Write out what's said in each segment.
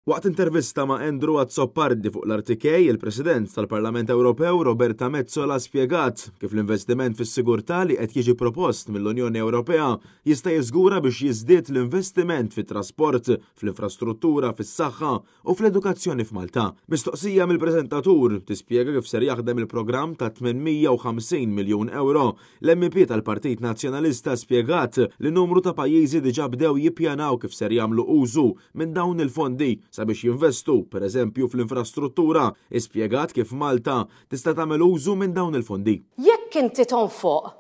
Waqt intervista ma' Andrew Azzopardi fuq l-Artikej, il-President tal-Parlament Ewropew Roberta Metsola spjegat kif l-investiment fis-sigurtà li qed jiġi propost mill-Unjoni Ewropea jista' jiżgura biex jiżdied l-investiment fit-trasport, fl-infrastruttura, fis-saħħa u fl-edukazzjoni f'Malta. Mistoqsija mill-preżentatur tispjega kif ser jaħdem il-programm ta' 850 miljun euro. L-MP tal-Partit Nazzjonalista spjegat li numru ta' pajjiżi diġà bdew jippjanaw kif ser jagħmlu użu minn dawn il-fondi sabiex jinvestu, pereżempju fl-infrastruttura, ispjegat kif Malta tista' tagħmel użu minn dawn il-fondi. Jekk inti tonfoq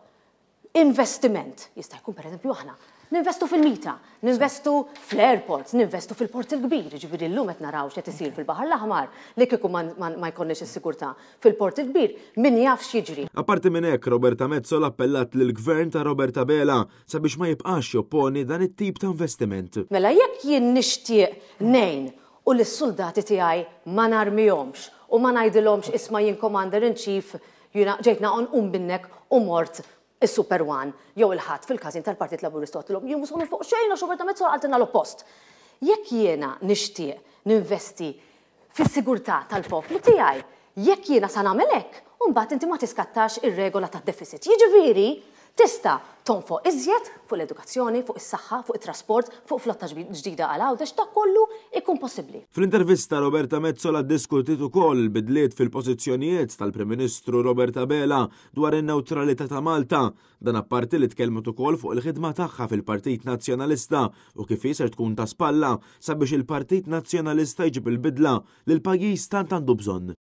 investiment, jista' jkun pereżempju aħna ninvestu fil-mita, ninvestu fl-airports, ninvestu fil-port il-kbir, ġifieri llum qed naraw x'qed isir fil-Baħar l-Aħmar li kieku ma jkollniex is-sigurtà fil-port il-kbir, min jaf x'jiġri. Apparti minn hekk, Roberta Metsola appellat lill-Gvern ta' Roberta Bela sabiex ma jibqax jopponi dan it-tip ta' investiment. Mela jekk jien nixtieq ngħin u lis-soldati tiegħi ma narmihomx u ma ngħidilhomx isma' jien Commander in Chief jiena ġejt naqgħod minnek u mort is-Super One jew il-ħadd fil-każin tal-Partit Laburista għodtilhom jien mhux fuq xejn għax Roberta Metsola qaltilna l-oppost. Jekk jiena nixtieq ninvesti fis-sigurtà tal-poplu tiegħi, jekk jiena sa nagħmel hekk, u mbagħad inti ma tiskattax ir-regola tad-deficit. Jiġifieri tista' tonfoq iżjed fuq l-edukazzjoni, fuq is-saħħa, fuq it-trasport, fuq flotta ġdida għal għawdex ta' kollu ikun possibbli. Fl-intervista Roberta Metsola ddiskutit ukoll bidliet fil-pożizzjonijiet tal-Prim Ministru Roberta Bela dwar in-newtralità ta' Malta. Dan apparti li tkellmet ukoll fuq il-ħidma tagħha fil-Partit Nazzjonalista u kif ser tkun ta' spalla sabiex il-Partit Nazzjonalista jġib il-bidla li l-pajjiż tant għandu bżonn.